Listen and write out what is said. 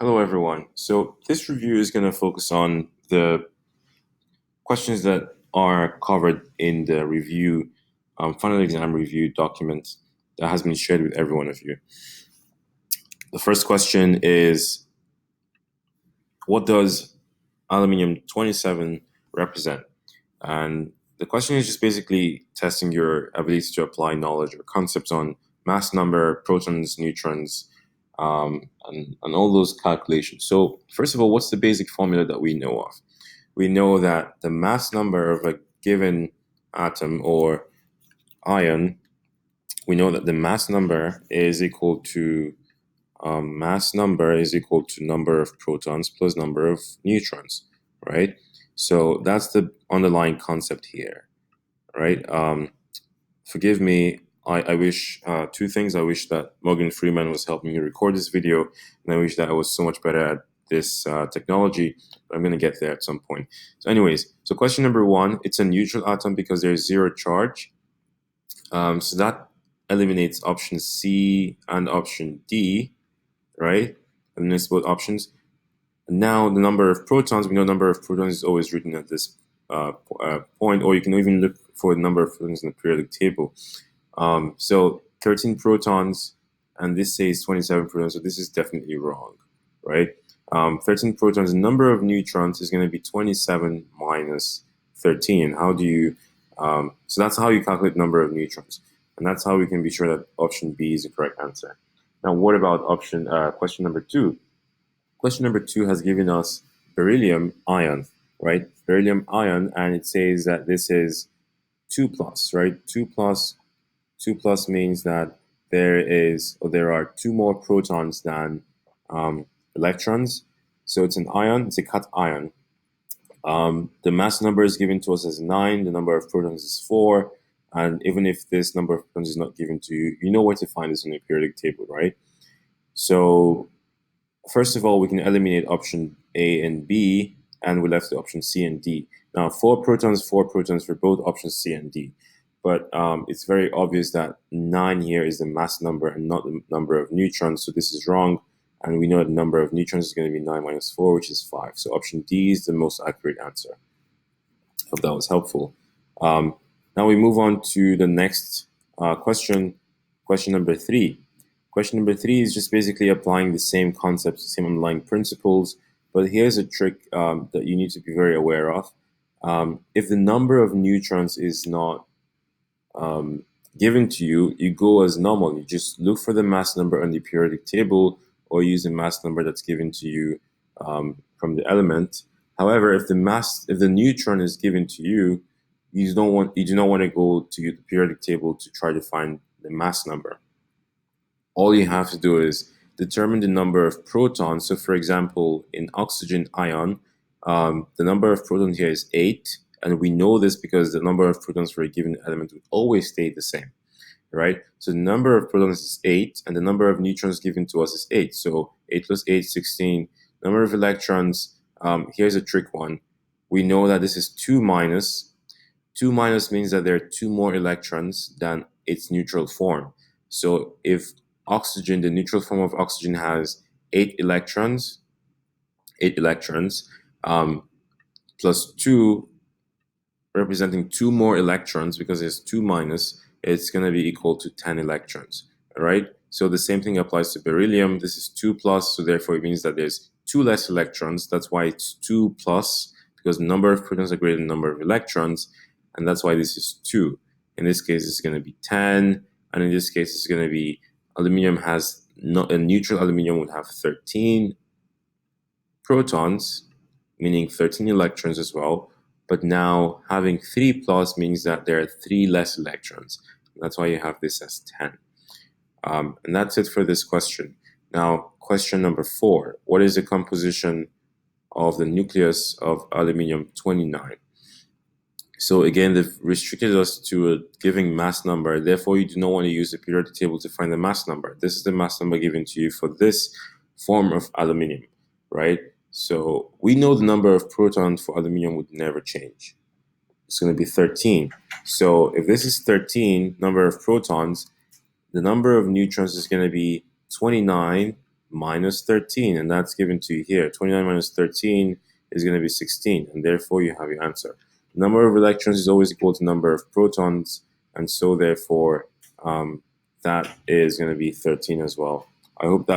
Hello, everyone. So this review is going to focus on the questions that are covered in the review, final exam review document that has been shared with every one of you. The first question is, what does aluminium 27 represent? And the question is just basically testing your ability to apply knowledge or concepts on mass number, protons, neutrons, and all those calculations. So first of all, what's the basic formula that we know of? We know that the mass number of a given atom or ion, we know that the mass number is equal to number of protons plus number of neutrons, right? So that's the underlying concept here, right? Forgive me. I wish two things. I wish that Morgan Freeman was helping me record this video, and I wish that I was so much better at this technology. But I'm going to get there at some point. So, anyways, so question number one: it's a neutral atom because there's zero charge. So that eliminates option C and option D, right? Eliminates both options. Now the number of protons, we know number of protons is always written at this point, or you can even look for the number of protons in the periodic table. So 13 protons, and this says 27 protons, so this is definitely wrong, right? 13 protons, the number of neutrons is going to be 27 minus 13. How do you, so that's how you calculate number of neutrons, and that's how we can be sure that option B is the correct answer. Now, what about question number two? Question number two has given us beryllium ion, right? Beryllium ion, and it says that this is 2 plus, right? 2 plus means that there are two more protons than electrons. So it's an ion, it's a cation ion. The mass number is given to us as 9, the number of protons is 4, and even if this number of protons is not given to you, you know where to find this in the periodic table, right? So first of all, we can eliminate option A and B, and we're left with option C and D. Now, 4 protons for both options C and D. But it's very obvious that 9 here is the mass number and not the number of neutrons, so this is wrong. And we know the number of neutrons is going to be 9 minus 4, which is 5. So option D is the most accurate answer. Hope that was helpful. Now we move on to the next question number 3. Question number 3 is just basically applying the same concepts, the same underlying principles, but here's a trick that you need to be very aware of. If the number of neutrons is not given to you, you go as normal. You just look for the mass number on the periodic table or use the mass number that's given to you from the element. However, if the neutron is given to you, you do not want to go to the periodic table to try to find the mass number. All you have to do is determine the number of protons. So for example, in oxygen ion, the number of protons here is 8, and we know this because the number of protons for a given element would always stay the same, right? So the number of protons is 8, and the number of neutrons given to us is 8. So 8 plus 8, 16. Number of electrons, here's a trick one. We know that this is 2 minus. 2 minus means that there are 2 more electrons than its neutral form. So if oxygen, the neutral form of oxygen has 8 electrons, plus 2, representing 2 more electrons, because there's 2 minus, it's going to be equal to 10 electrons, all right? So the same thing applies to beryllium. This is 2 plus, so therefore it means that there's 2 less electrons. That's why it's 2 plus, because the number of protons are greater than the number of electrons, and that's why this is 2. In this case, it's going to be 10, and in this case, it's going to be aluminum has a neutral aluminum would have 13 protons, meaning 13 electrons as well. But now having 3 plus means that there are 3 less electrons. That's why you have this as 10. And that's it for this question. Now, question number 4. What is the composition of the nucleus of aluminium 29? So again, they've restricted us to a given mass number. Therefore, you do not want to use the periodic table to find the mass number. This is the mass number given to you for this form of aluminium, right? So we know the number of protons for aluminium would never change. It's going to be 13. So if this is 13, number of protons, the number of neutrons is going to be 29 minus 13, and that's given to you here. 29 minus 13 is going to be 16, and therefore you have your answer. Number of electrons is always equal to number of protons, and so therefore that is going to be 13 as well. I hope that